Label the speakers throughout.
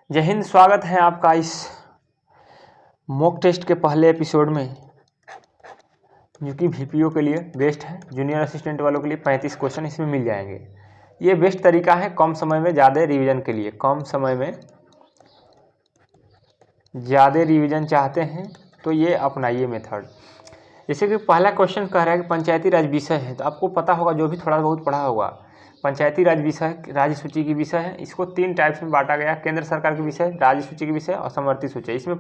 Speaker 1: जय हिंद। स्वागत है आपका इस मॉक टेस्ट के पहले एपिसोड में, जो कि VPO के लिए बेस्ट है। जूनियर असिस्टेंट वालों के लिए 35 क्वेश्चन इसमें मिल जाएंगे। ये बेस्ट तरीका है कम समय में ज़्यादा रिवीजन के लिए। कम समय में ज़्यादा रिवीजन चाहते हैं तो ये अपनाइए मेथड। जैसे कि पहला क्वेश्चन कह रहा है कि पंचायती राज विषय है, तो आपको पता होगा, जो भी थोड़ा बहुत पढ़ा होगा, पंचायती राज विषय राज्य सूची की विषय है। इसको 3 टाइप्स में बांटा गया: केंद्र सरकार की विषय, राज्य सूची की विषय और समवर्ती सूची। इसमें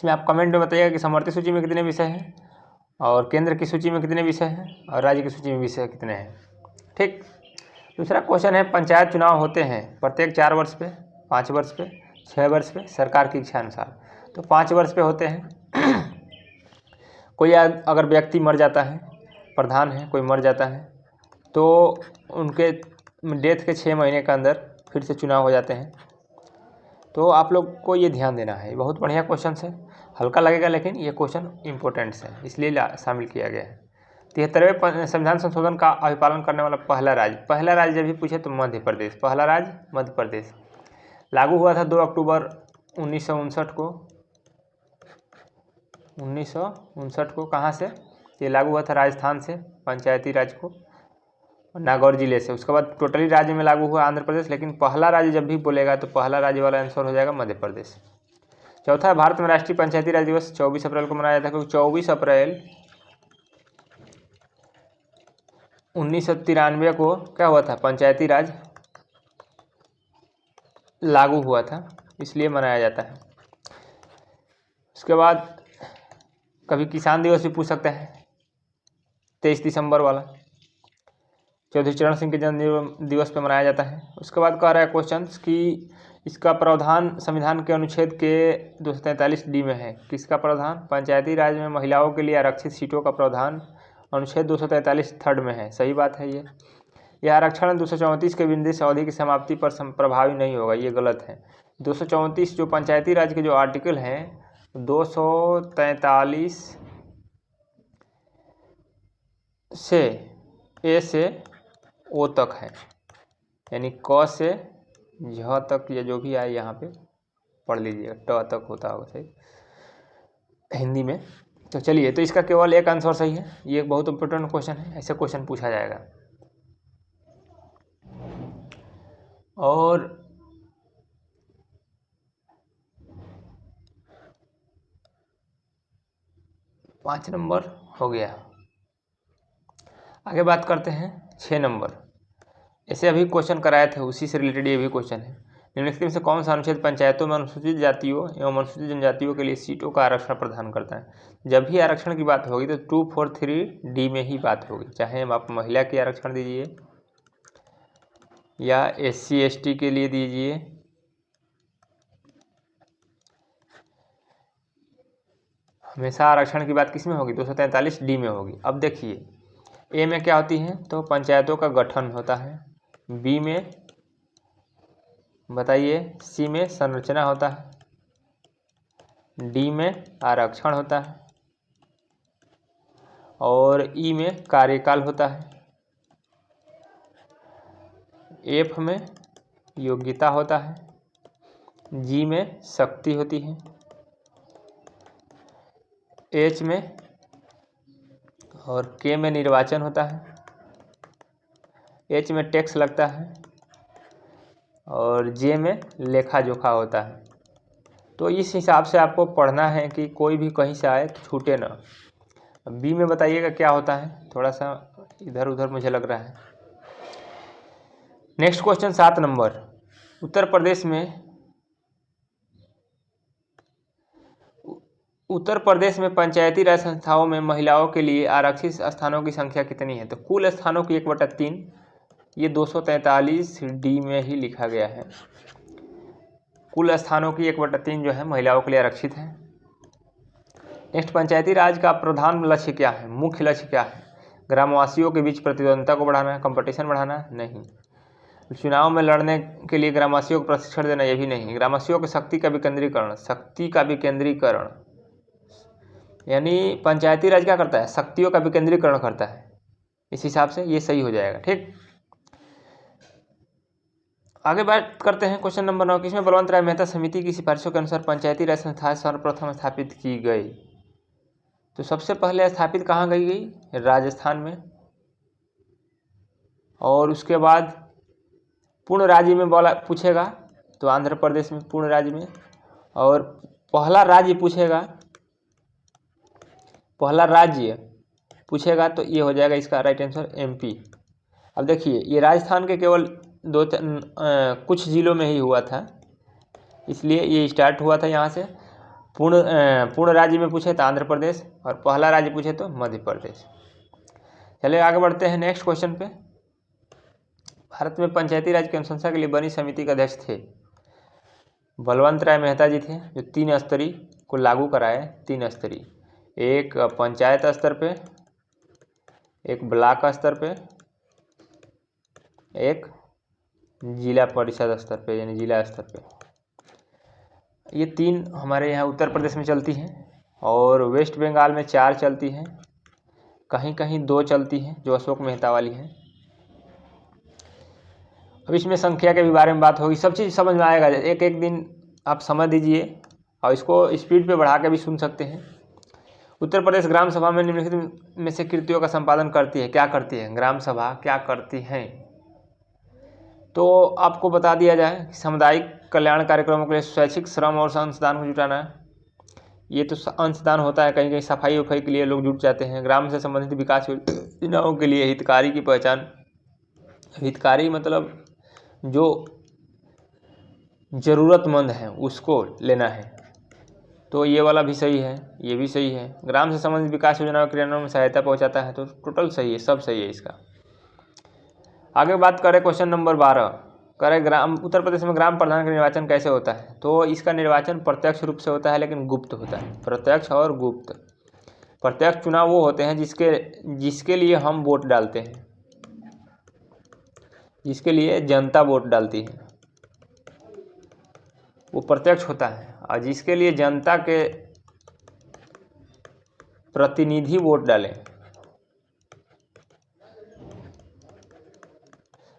Speaker 1: आप कमेंट में बताइएगा कि समवर्ती सूची में कितने विषय हैं और केंद्र की सूची में कितने विषय हैं और राज्य की सूची में विषय कितने हैं। ठीक। दूसरा क्वेश्चन है, पंचायत चुनाव होते हैं प्रत्येक 4 वर्ष पे, 5 वर्ष पे, 6 वर्ष पे, सरकार की इच्छा अनुसार। तो 5 वर्ष पे होते हैं। कोई अगर व्यक्ति मर जाता है, प्रधान है, कोई मर जाता है, तो उनके डेथ के 6 महीने के अंदर फिर से चुनाव हो जाते हैं। तो आप लोग को ये ध्यान देना है। बहुत बढ़िया क्वेश्चन है, हल्का लगेगा लेकिन ये क्वेश्चन इंपॉर्टेंट है, इसलिए शामिल किया गया है। 73वें संविधान संशोधन का अभिपालन करने वाला पहला राज्य जब भी पूछे तो मध्य प्रदेश। पहला राज्य मध्य प्रदेश। लागू हुआ था 2 अक्टूबर 1959 को। 1959 को कहाँ से ये लागू हुआ था? राजस्थान से पंचायती राज को, नागौर जिले से। उसके बाद टोटली राज्य में लागू हुआ आंध्र प्रदेश, लेकिन पहला राज्य जब भी बोलेगा तो पहला राज्य वाला आंसर हो जाएगा मध्य प्रदेश। चौथा, भारत में राष्ट्रीय पंचायती राज दिवस 24 अप्रैल को मनाया जाता है, क्योंकि 24 अप्रैल 1993 को क्या हुआ था? पंचायती राज लागू हुआ था, इसलिए मनाया जाता है। उसके बाद कभी किसान दिवस भी पूछ सकते हैं, 23 दिसंबर वाला, चौधरी चरण सिंह के जन्म दिवस पर मनाया जाता है। उसके बाद कह रहा है क्वेश्चन कि इसका प्रावधान संविधान के अनुच्छेद के 243D में है। किसका प्रावधान? पंचायती राज में महिलाओं के लिए आरक्षित सीटों का प्रावधान अनुच्छेद 243 थर्ड में है। सही बात है। यह आरक्षण 234 के विनिर्देश अवधि की समाप्ति पर प्रभावी नहीं होगा, ये गलत है। 234 जो पंचायती राज के जो आर्टिकल हैं, 243 से ए से ओ तक है, यानी क से झ तक, या जो भी आए यहाँ पे पढ़ लीजिएगा। ट तक होता होगा सही हिंदी में। तो चलिए, तो इसका केवल एक आंसर सही है। ये एक बहुत इंपॉर्टेंट क्वेश्चन है, ऐसे क्वेश्चन पूछा जाएगा। और पाँच नंबर हो गया। आगे बात करते हैं 6 नंबर। ऐसे अभी क्वेश्चन कराए थे, उसी से रिलेटेड ये भी क्वेश्चन है। निम्नलिखित में से कौन सा अनुच्छेद पंचायतों में अनुसूचित जातियों एवं अनुसूचित जनजातियों के लिए सीटों का आरक्षण प्रदान करता है? जब भी आरक्षण की बात होगी तो 243D में ही बात होगी, चाहे आप महिला के आरक्षण दीजिए या SC ST के लिए दीजिए, हमेशा आरक्षण की बात किस में होगी? 243D में होगी। अब देखिए, ए में क्या होती है? तो पंचायतों का गठन होता है। बी में बताइए, सी में संरचना होता है, डी में आरक्षण होता है और ई में कार्यकाल होता है, एफ में योग्यता होता है, जी में शक्ति होती है, एच में और के में निर्वाचन होता है, एच में टैक्स लगता है और जे में लेखा जोखा होता है। तो इस हिसाब से आपको पढ़ना है कि कोई भी कहीं से आए तो छूटे ना। बी में बताइएगा क्या होता है, थोड़ा सा इधर उधर मुझे लग रहा है। Next question 7 number. Uttar Pradesh में पंचायती राज संस्थाओं में महिलाओं के लिए आरक्षित स्थानों की संख्या कितनी है? तो कुल स्थानों की 1/3, ये 243D में ही लिखा गया है। कुल स्थानों की 1/3 जो है महिलाओं के लिए आरक्षित है। नेक्स्ट, पंचायती राज का प्रधान लक्ष्य क्या है? मुख्य लक्ष्य क्या है? ग्रामवासियों के बीच प्रतिद्वंद्विता को बढ़ाना है, कंपटीशन बढ़ाना है? नहीं। चुनाव में लड़ने के लिए ग्रामवासियों को प्रशिक्षण देना? ये भी नहीं। ग्रामवासियों की शक्ति का विकेंद्रीकरण, यानी पंचायती राज क्या करता है? शक्तियों का विकेंद्रीकरण करता है। इस हिसाब से ये सही हो जाएगा। ठीक। आगे बात करते हैं क्वेश्चन नंबर 9, किसमें बलवंत राय मेहता समिति की सिफारिशों के अनुसार पंचायती राज संस्थाएं सर्वप्रथम स्थापित की गई। तो सबसे पहले स्थापित कहाँ गई? राजस्थान में। और उसके बाद पूर्ण राज्य में बोला पूछेगा तो आंध्र प्रदेश में पूर्ण राज्य में। और पहला राज्य पूछेगा तो ये हो जाएगा इसका राइट आंसर MP। अब देखिए ये राजस्थान के केवल कुछ जिलों में ही हुआ था, इसलिए ये स्टार्ट हुआ था यहाँ से। पूर्ण राज्य में पूछे तो आंध्र प्रदेश, और पहला राज्य पूछे तो मध्य प्रदेश। चलिए आगे बढ़ते हैं नेक्स्ट क्वेश्चन पे। भारत में पंचायती राज की अनुशंसा के लिए बनी समिति के अध्यक्ष थे बलवंत राय मेहता जी थे, जो 3 स्तरीय को लागू कराए। 3 स्तरीय, एक पंचायत स्तर पे, एक ब्लॉक स्तर पे, एक जिला परिषद स्तर पे यानी जिला स्तर पे। ये 3 हमारे यहाँ उत्तर प्रदेश में चलती हैं, और वेस्ट बंगाल में 4 चलती हैं, कहीं कहीं 2 चलती हैं जो अशोक मेहता वाली हैं। अब इसमें संख्या के भी बारे में बात होगी, सब चीज़ समझ में आएगा। एक एक दिन आप समझ दीजिए और इसको स्पीड पे बढ़ा के भी सुन सकते हैं। उत्तर प्रदेश ग्राम सभा में निम्नलिखित में से कृतियों का संपादन करती है। क्या करती है ग्राम सभा, क्या करती हैं? तो आपको बता दिया जाए कि सामुदायिक कल्याण कार्यक्रमों के लिए स्वैच्छिक श्रम और अंशदान को जुटाना। ये तो अंशदान होता है, कहीं कहीं सफाई वफाई के लिए लोग जुट जाते हैं। ग्राम से संबंधित विकास योजनाओं के लिए हितकारी की पहचान। हितकारी मतलब जो ज़रूरतमंद है उसको लेना है, तो ये वाला भी सही है, ये भी सही है। ग्राम से संबंधित विकास योजनाओं के क्रियान्वयन में सहायता पहुंचाता है, तो टोटल सही है, सब सही है इसका। आगे बात करें क्वेश्चन नंबर 12, करें उत्तर प्रदेश में ग्राम प्रधान का निर्वाचन कैसे होता है। तो इसका निर्वाचन प्रत्यक्ष रूप से होता है, लेकिन गुप्त होता है। प्रत्यक्ष और गुप्त। प्रत्यक्ष चुनाव वो होते हैं जिसके लिए हम वोट डालते हैं, जिसके लिए जनता वोट डालती है, वो प्रत्यक्ष होता है। और जिसके लिए जनता के प्रतिनिधि वोट डालें,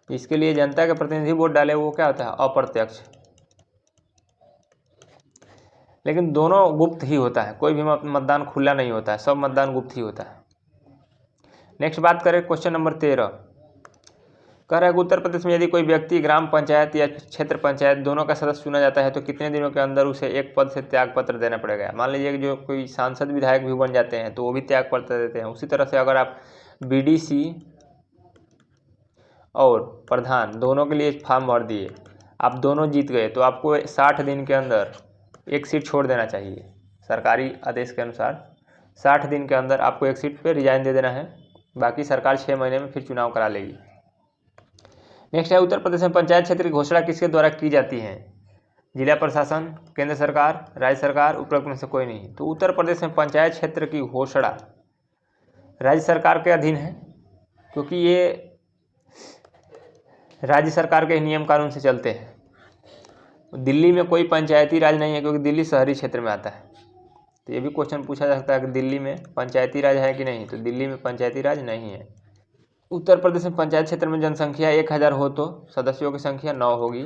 Speaker 1: जिसके लिए जनता के प्रतिनिधि वोट डाले, वो क्या होता है? अप्रत्यक्ष। लेकिन दोनों गुप्त ही होता है, कोई भी मतदान खुला नहीं होता है, सब मतदान गुप्त ही होता है। नेक्स्ट बात करें क्वेश्चन नंबर 13, कह रहा है कि उत्तर प्रदेश में यदि कोई व्यक्ति ग्राम पंचायत या क्षेत्र पंचायत दोनों का सदस्य चुना जाता है तो कितने दिनों के अंदर उसे एक पद से त्यागपत्र देना पड़ेगा। मान लीजिए कि जो कोई सांसद विधायक भी बन जाते हैं तो वो भी त्यागपत्र देते हैं। उसी तरह से अगर आप BDC और प्रधान दोनों के लिए फॉर्म भर दिए, आप दोनों जीत गए, तो आपको 60 दिन के अंदर एक सीट छोड़ देना चाहिए। सरकारी आदेश के अनुसार 60 दिन के अंदर आपको एक सीट पे रिजाइन दे देना है, बाकी सरकार 6 महीने में फिर चुनाव करा लेगी। नेक्स्ट है, उत्तर प्रदेश में पंचायत क्षेत्र की घोषणा किसके द्वारा की जाती है? जिला प्रशासन, केंद्र सरकार, राज्य सरकार, उपरोक्त में से कोई नहीं। तो उत्तर प्रदेश में पंचायत क्षेत्र की घोषणा राज्य सरकार के अधीन है, क्योंकि ये राज्य सरकार के नियम कानून से चलते हैं। दिल्ली में कोई पंचायती राज नहीं है, क्योंकि दिल्ली शहरी क्षेत्र में आता है। तो ये भी क्वेश्चन पूछा जा सकता है कि दिल्ली में पंचायती राज है कि नहीं, तो दिल्ली में पंचायती राज नहीं है। उत्तर प्रदेश में पंचायत क्षेत्र में जनसंख्या 1000 हो तो सदस्यों की संख्या 9 होगी।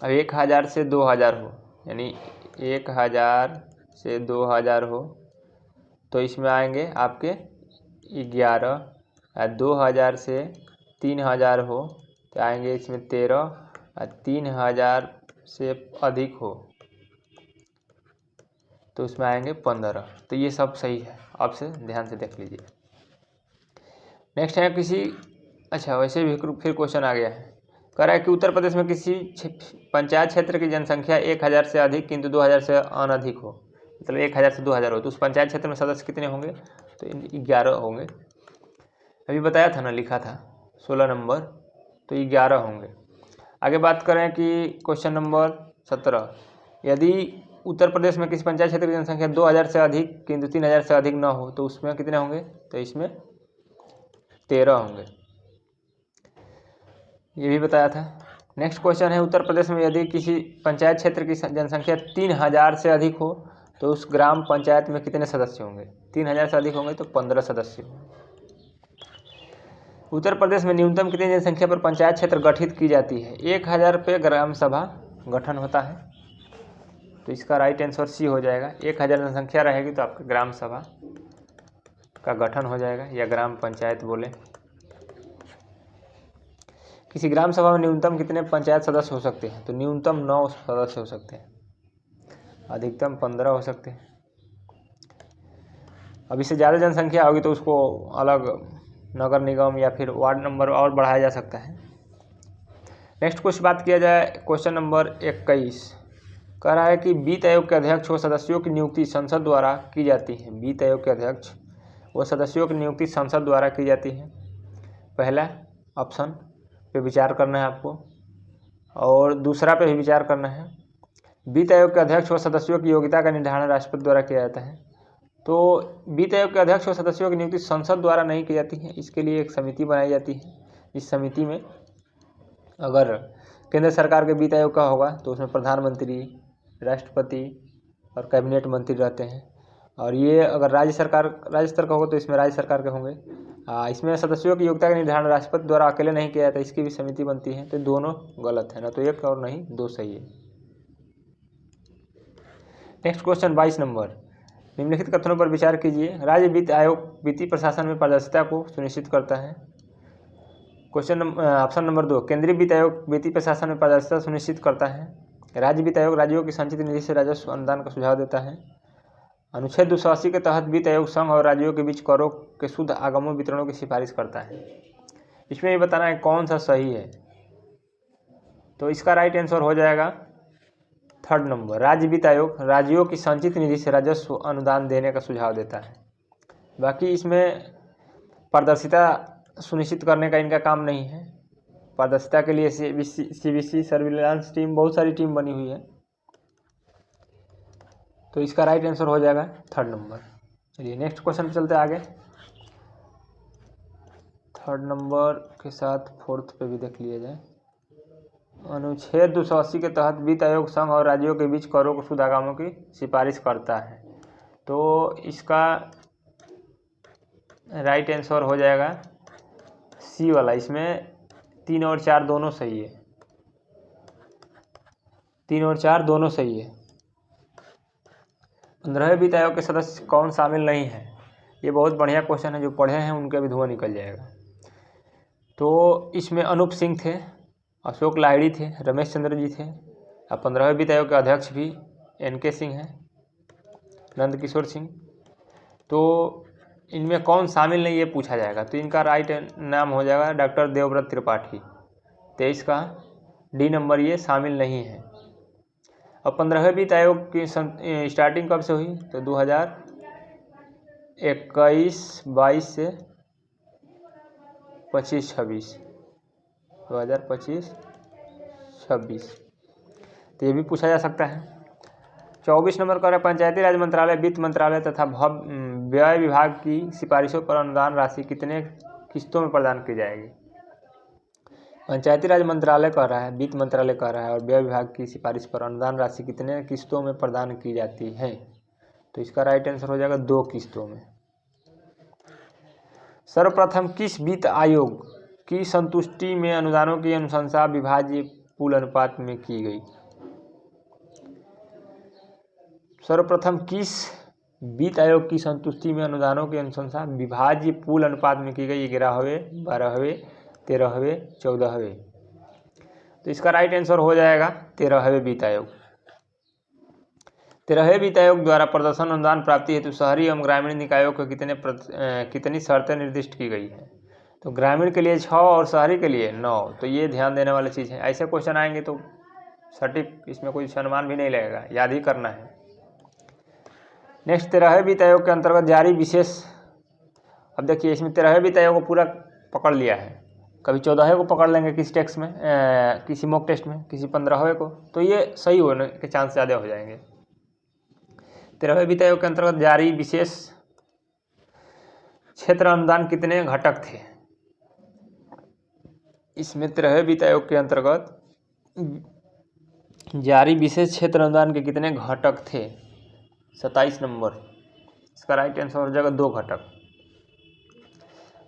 Speaker 1: अब 1000 से 2000 हो, यानी 1000 से 2000 हो तो इसमें आएंगे आपके 11। 2000 से 3000 हो तो आएंगे इसमें 13। 3000 से अधिक हो तो उसमें आएंगे 15। तो ये सब सही है, आपसे ध्यान से देख लीजिए। नेक्स्ट है वैसे भी फिर क्वेश्चन आ गया है, कह रहा है कि उत्तर प्रदेश में किसी पंचायत क्षेत्र की जनसंख्या 1000 से अधिक किंतु 2000 से अनधिक हो, मतलब 1000 से 2000 हो, तो उस पंचायत क्षेत्र में सदस्य कितने होंगे? तो 11 होंगे। अभी बताया था ना, लिखा था 16 नंबर, तो 11 होंगे। आगे बात करें कि क्वेश्चन नंबर 17, यदि उत्तर प्रदेश में किसी पंचायत क्षेत्र की जनसंख्या 2000 से अधिक किंतु 3000 से अधिक न हो तो उसमें कितने होंगे? तो इसमें 13 होंगे, ये भी बताया था। नेक्स्ट क्वेश्चन है, उत्तर प्रदेश में यदि किसी पंचायत क्षेत्र की जनसंख्या 3000 से अधिक हो तो उस ग्राम पंचायत में कितने सदस्य होंगे? 3000 से अधिक होंगे तो 15 सदस्य होंगे। उत्तर प्रदेश में न्यूनतम कितनी जनसंख्या पर पंचायत क्षेत्र गठित की जाती है? 1000 पे ग्राम सभा गठन होता है। तो इसका राइट आंसर सी हो जाएगा। 1000 जनसंख्या रहेगी तो आपका ग्राम सभा का गठन हो जाएगा, या ग्राम पंचायत बोले। किसी ग्राम सभा में न्यूनतम कितने पंचायत सदस्य हो सकते हैं? तो न्यूनतम 9 सदस्य हो सकते हैं, अधिकतम 15 हो सकते हैं। अब इससे ज़्यादा जनसंख्या होगी तो उसको अलग नगर निगम या फिर वार्ड नंबर और बढ़ाया जा सकता है। नेक्स्ट कुछ बात किया जाए, क्वेश्चन नंबर 21 कह रहा है कि वित्त आयोग के अध्यक्ष व सदस्यों की नियुक्ति संसद द्वारा की जाती है। वित्त आयोग के अध्यक्ष व सदस्यों की नियुक्ति संसद द्वारा की जाती है। पहला ऑप्शन पे विचार करना है आपको, और दूसरा पे भी विचार करना है। वित्त आयोग के अध्यक्ष व सदस्यों की योग्यता का निर्धारण राष्ट्रपति द्वारा किया जाता है। तो वित्त आयोग के अध्यक्ष व सदस्यों की नियुक्ति संसद द्वारा नहीं की जाती है, इसके लिए एक समिति बनाई जाती है। इस समिति में अगर केंद्र सरकार के वित्त आयोग का होगा तो उसमें प्रधानमंत्री, राष्ट्रपति और कैबिनेट मंत्री रहते हैं, और ये अगर राज्य स्तर का होगा तो इसमें राज्य सरकार के होंगे। इसमें सदस्यों की योग्यता का निर्धारण राष्ट्रपति द्वारा अकेले नहीं किया जाता, इसकी भी समिति बनती है। तो दोनों गलत है, ना तो एक और नहीं दो सही है। नेक्स्ट क्वेश्चन 22 नंबर, निम्नलिखित कथनों पर विचार कीजिए। राज्य वित्त आयोग वित्तीय प्रशासन में पारदर्शिता को सुनिश्चित करता है। क्वेश्चन ऑप्शन नंबर 2, केंद्रीय वित्त आयोग वित्तीय प्रशासन में पारदर्शिता सुनिश्चित करता है। राज्य वित्त आयोग राज्यों की संचित निधि से राजस्व अनुदान का सुझाव देता है। अनुच्छेद 280 के तहत वित्त आयोग संघ और राज्यों के बीच करों के शुद्ध आगमों वितरणों की सिफारिश करता है। इसमें ये बताना है कौन सा सही है। तो इसका राइट आंसर हो जाएगा 3rd नंबर, राज्य वित्त आयोग राज्यों की संचित निधि से राजस्व अनुदान देने का सुझाव देता है। बाकी इसमें पारदर्शिता सुनिश्चित करने का इनका काम नहीं है। पारदर्शिता के लिए CBC सर्विलांस टीम, बहुत सारी टीम बनी हुई है। तो इसका राइट आंसर हो जाएगा 3rd नंबर। चलिए नेक्स्ट क्वेश्चन पे चलते आगे। 3rd नंबर के साथ 4th पे भी देख लिया जाए। अनुच्छेद 280 के तहत वित्त आयोग संघ और राज्यों के बीच करों को शुद्ध आगमों की सिफारिश करता है। तो इसका राइट आंसर हो जाएगा सी वाला। इसमें 3 और 4 दोनों सही है, 3 और 4 दोनों सही है। 15वें वित्त आयोग के सदस्य कौन शामिल नहीं है? ये बहुत बढ़िया क्वेश्चन है, जो पढ़े हैं उनके भी धुआं निकल जाएगा। तो इसमें अनूप सिंह थे, अशोक लाहिड़ी थे, रमेश चंद्र जी थे, और 15वें वित्त आयोग के अध्यक्ष भी NK सिंह हैं, नंद किशोर सिंह। तो इनमें कौन शामिल नहीं ये पूछा जाएगा। तो इनका राइट नाम हो जाएगा डॉक्टर देवव्रत त्रिपाठी। 23 का डी नंबर ये शामिल नहीं है। अब 15वें वित्त आयोग की स्टार्टिंग कब से हुई? तो 2021-22 से 25-26, 2025-26। तो ये भी पूछा जा सकता है। 24 नंबर का पंचायती राज मंत्रालय, वित्त मंत्रालय तथा व्यय विभाग की सिफारिशों पर अनुदान राशि कितने किस्तों में प्रदान की जाएगी? पंचायती राज मंत्रालय कह रहा है, वित्त मंत्रालय कह रहा है, और व्यय विभाग की सिफारिश पर अनुदान राशि कितने किस्तों में प्रदान की जाती है? तो इसका राइट आंसर हो जाएगा 2 किस्तों में। सर्वप्रथम किस वित्त आयोग की संतुष्टि में अनुदानों की अनुशंसा विभाज्य पूल अनुपात में की गई? सर्वप्रथम किस वित्त आयोग की संतुष्टि में अनुदानों की अनुशंसा विभाज्य पूल अनुपात में की गई? 11वें, 12वें, 13वें, 14वें। तो इसका राइट आंसर हो जाएगा 13वें वित्त आयोग। 13वें वित्त आयोग द्वारा प्रदर्शन अनुदान प्राप्ति हेतु शहरी एवं ग्रामीण निकायों को कितनी शर्तें निर्दिष्ट की गई है? तो ग्रामीण के लिए 6 और शहरी के लिए 9। तो ये ध्यान देने वाली चीज़ है। ऐसे क्वेश्चन आएंगे तो सटीक इसमें कोई अनुमान भी नहीं लगेगा, याद ही करना है। नेक्स्ट 13वें वित्त आयोग के अंतर्गत जारी विशेष, अब देखिए इसमें 13वें वित्त आयोग को पूरा पकड़ लिया है। कभी 14वें को पकड़ लेंगे किसी टेक्स्ट में, किसी मॉक टेस्ट में, किसी 15वें को, तो ये सही होने के चांस ज़्यादा हो जाएंगे। 13वें वित्त आयोग के अंतर्गत जारी विशेष क्षेत्र अनुदान कितने घटक थे? इसमें 13वें वित्त आयोग के अंतर्गत जारी विशेष क्षेत्र अनुदान के कितने घटक थे? 27 नंबर। इसका राइट आंसर हो जाएगा 2 घटक।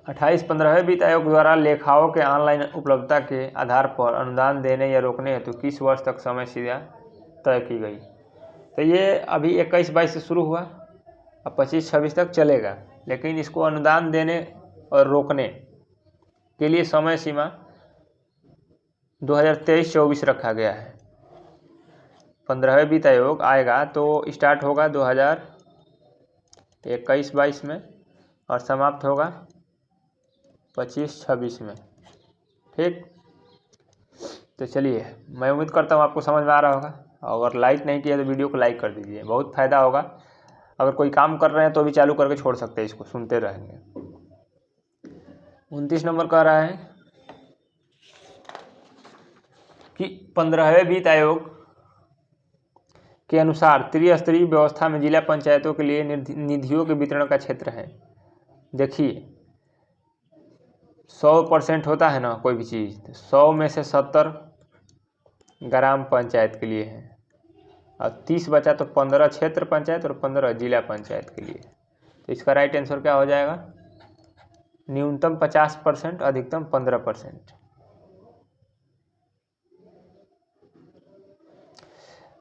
Speaker 1: 15वें वित्त आयोग द्वारा लेखाओं के ऑनलाइन उपलब्धता के आधार पर अनुदान देने या रोकने हेतु किस वर्ष तक समय सीमा तय की गई। तो ये अभी 21-22 से शुरू हुआ, अब 25-26 तक चलेगा, लेकिन इसको अनुदान देने और रोकने के लिए समय सीमा 2023-24 रखा गया है। 15वें वित्त आयोग आएगा तो स्टार्ट होगा 2021-22 में और समाप्त होगा 25-26 में। ठीक, तो चलिए, मैं उम्मीद करता हूँ आपको समझ में आ रहा होगा। अगर लाइक नहीं किया तो वीडियो को लाइक कर दीजिए, बहुत फ़ायदा होगा। अगर कोई काम कर रहे हैं तो भी चालू करके छोड़ सकते हैं, इसको सुनते रहेंगे। 29 नंबर कह रहा है कि 15वें वित्त आयोग के अनुसार त्रिस्तरीय व्यवस्था में जिला पंचायतों के लिए निधियों के वितरण का क्षेत्र है। देखिए 100% होता है ना कोई भी चीज़, तो 100 में से 70 ग्राम पंचायत के लिए है और 30 बचा तो 15 क्षेत्र पंचायत और 15 जिला पंचायत के लिए। तो इसका राइट आंसर क्या हो जाएगा? न्यूनतम 50%, अधिकतम 15%।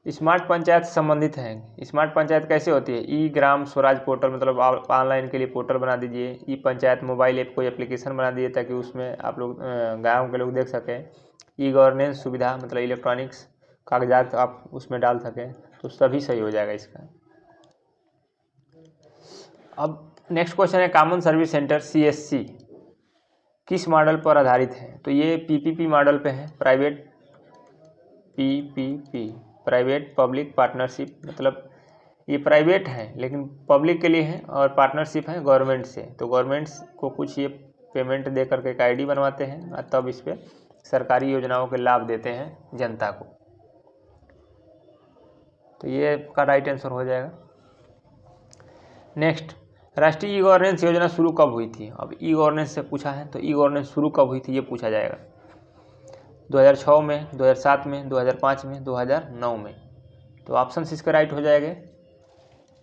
Speaker 1: स्मार्ट पंचायत से संबंधित है। स्मार्ट पंचायत कैसे होती है? ई ग्राम स्वराज पोर्टल, मतलब आप ऑनलाइन के लिए पोर्टल बना दीजिए। ई पंचायत मोबाइल ऐप कोई एप्लीकेशन बना दीजिए ताकि उसमें आप लोग गाँव के लोग देख सकें। ई गवर्नेंस सुविधा, मतलब इलेक्ट्रॉनिक्स कागजात आप उसमें डाल सकें, तो सभी सही हो जाएगा इसका। अब नेक्स्ट क्वेश्चन है, कॉमन सर्विस सेंटर CSC किस मॉडल पर आधारित है? तो ये PPP मॉडल पे है, private PPP, private public partnership, मतलब ये प्राइवेट है लेकिन पब्लिक के लिए है और पार्टनरशिप है गवर्नमेंट से। तो गवर्नमेंट्स को कुछ ये पेमेंट दे करके एक ID बनवाते हैं और तब इस पर सरकारी योजनाओं के लाभ देते हैं जनता को। तो ये का राइट आंसर हो जाएगा। नेक्स्ट, राष्ट्रीय ई गवर्नेंस योजना शुरू कब हुई थी? अब ई गवर्नेंस से पूछा है तो ई गवर्नेंस शुरू कब हुई थी ये पूछा जाएगा। 2006 में, 2007 में, 2005 में, 2009 में। तो ऑप्शन इसके राइट हो जाएंगे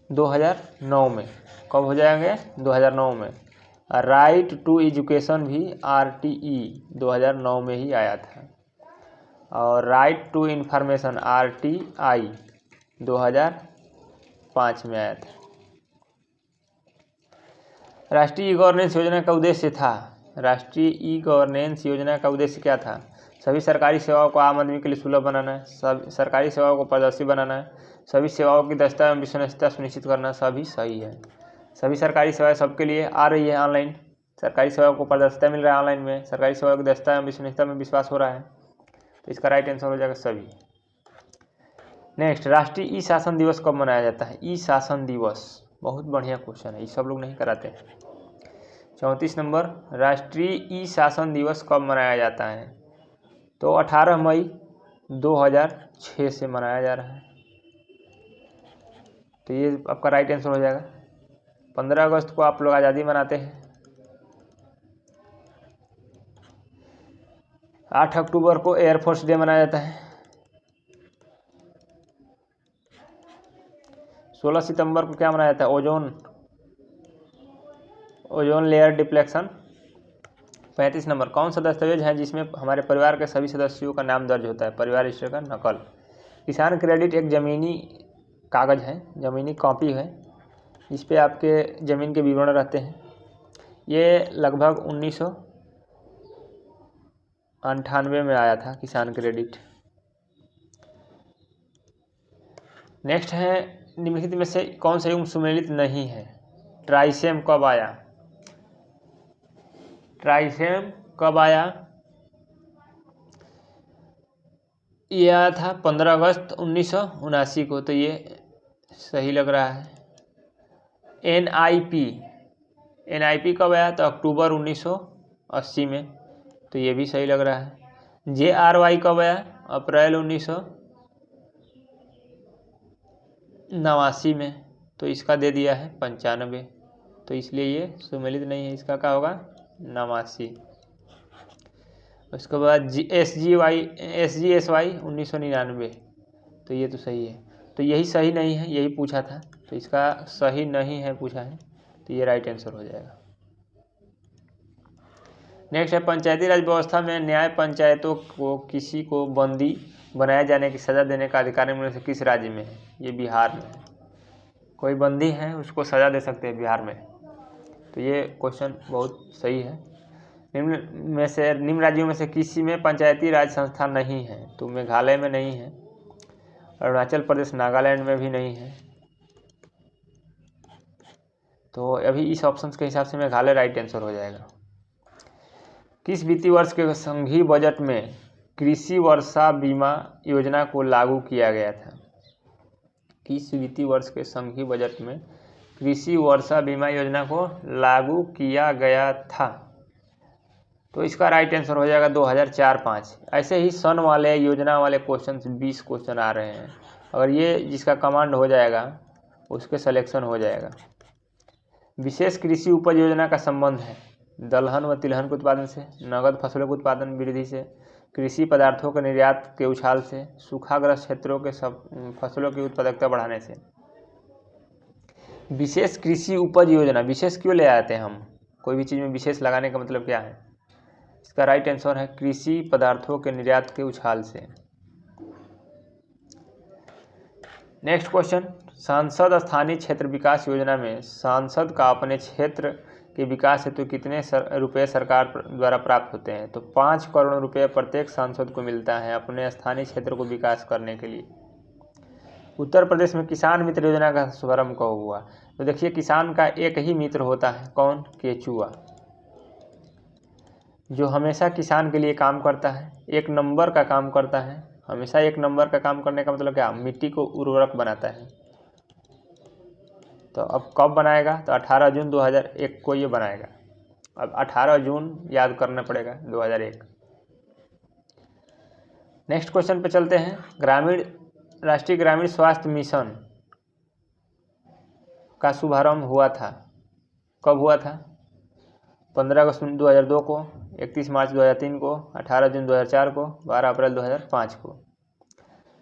Speaker 1: 2009 में। कब हो जाएंगे? 2009 में। राइट टू एजुकेशन भी RTE 2009 में ही आया था और राइट टू इंफॉर्मेशन RTI 2005 में आया था। राष्ट्रीय ई गवर्नेंस योजना का उद्देश्य था, राष्ट्रीय ई गवर्नेंस योजना का उद्देश्य क्या था? सभी सरकारी सेवाओं को आम आदमी के लिए सुलभ बनाना है, सब सरकारी सेवाओं को पारदर्शी बनाना है, सभी सेवाओं की दक्षता एवं विश्वसनीयता सुनिश्चित करना, सभी सही है। सभी सरकारी सेवाएं सबके लिए आ रही है ऑनलाइन, सरकारी सेवाओं को पारदर्शिता मिल रहा है ऑनलाइन में, सरकारी सेवाओं की दक्षता एवं विश्वसनीयता में विश्वास हो रहा है। तो इसका राइट आंसर हो जाएगा सभी। नेक्स्ट, राष्ट्रीय ई शासन दिवस कब मनाया जाता है? ई शासन दिवस बहुत बढ़िया क्वेश्चन है, ये सब लोग नहीं कराते हैं। 34 नंबर, राष्ट्रीय ई शासन दिवस कब मनाया जाता है? तो 18 मई 2006 से मनाया जा रहा है। तो ये आपका राइट आंसर हो जाएगा। 15 अगस्त को आप लोग आज़ादी मनाते हैं। 8 अक्टूबर को एयरफोर्स डे मनाया जाता है। 16 सितंबर को क्या मनाया जाता है? Ozone layer deflection. 35 नंबर, कौन सा दस्तावेज है जिसमें हमारे परिवार के सभी सदस्यों का नाम दर्ज होता है? परिवार रजिस्टर का नकल। किसान क्रेडिट एक ज़मीनी कागज़ है, ज़मीनी कॉपी है, इस पे आपके ज़मीन के विवरण रहते हैं। ये लगभग 1998 में आया था किसान क्रेडिट। नेक्स्ट है, निम्नलिखित में से कौन सा युग्म सुमेलित नहीं है? ट्राइसेम कब आया? ट्राइसेम कब आया? ये आया था 15 अगस्त 1979 को। तो ये सही लग रहा है। NIP कब आया? तो अक्टूबर 1980 में। तो ये भी सही लग रहा है। JRY कब आया? अप्रैल 1989 में। तो इसका दे दिया है 95, तो इसलिए ये सुमेलित नहीं है। इसका क्या होगा? 89। उसके बाद SGSY 1999। तो ये तो सही है। तो यही सही नहीं है, यही पूछा था, तो इसका सही नहीं है पूछा है, तो ये राइट आंसर हो जाएगा। नेक्स्ट है पंचायती राज व्यवस्था में न्याय पंचायतों को किसी को बंदी बनाए जाने की सज़ा देने का अधिकार निम्न में से किस राज्य में है? ये बिहार में है। कोई बंदी है उसको सज़ा दे सकते हैं बिहार में। तो ये क्वेश्चन बहुत सही है। निम्न राज्यों में से किसी में पंचायती राज संस्था नहीं है? तो मेघालय में नहीं है, अरुणाचल प्रदेश, नागालैंड में भी नहीं है। तो अभी इस ऑप्शन के हिसाब से मेघालय राइट आंसर हो जाएगा। किस वित्तीय वर्ष के संघीय बजट में कृषि वर्षा बीमा योजना को लागू किया गया था? किस वित्तीय वर्ष के संघीय बजट में कृषि वर्षा बीमा योजना को लागू किया गया था? तो इसका राइट आंसर हो जाएगा 2004-05। ऐसे ही सन वाले योजना वाले क्वेश्चन 20 क्वेश्चन आ रहे हैं। अगर ये जिसका कमांड हो जाएगा उसके सिलेक्शन हो जाएगा। विशेष कृषि उपज योजना का संबंध है दलहन व तिलहन के उत्पादन से, नगद फसलों के उत्पादन वृद्धि से, कृषि पदार्थों के निर्यात के उछाल से, सूखाग्रस्त क्षेत्रों के फसलों की उत्पादकता बढ़ाने से। विशेष कृषि उपज योजना, विशेष क्यों ले आते हैं हम? कोई भी चीज़ में विशेष लगाने का मतलब क्या है? इसका राइट आंसर है कृषि पदार्थों के निर्यात के उछाल से। नेक्स्ट क्वेश्चन, सांसद स्थानीय क्षेत्र विकास योजना में सांसद का अपने क्षेत्र के विकास हेतु कितने रुपये सरकार द्वारा प्राप्त होते हैं? तो 5 करोड़ रुपये प्रत्येक सांसद को मिलता है अपने स्थानीय क्षेत्र को विकास करने के लिए। उत्तर प्रदेश में किसान मित्र योजना का शुभारंभ कब हुआ? तो देखिए किसान का एक ही मित्र होता है, कौन? केचुआ, जो हमेशा किसान के लिए काम करता है, एक नंबर का काम करता है। हमेशा एक नंबर का काम करने का मतलब क्या? मिट्टी को उर्वरक बनाता है। तो अब कब बनाएगा? तो 18 जून 2001 को ये बनाएगा। अब 18 जून याद करना पड़ेगा 2001। नेक्स्ट क्वेश्चन पे चलते हैं। राष्ट्रीय ग्रामीण स्वास्थ्य मिशन का शुभारंभ हुआ था, कब हुआ था? 15 अगस्त 2002 को, 31 मार्च 2003 को, 18 जून 2004 को, 12 अप्रैल 2005 को।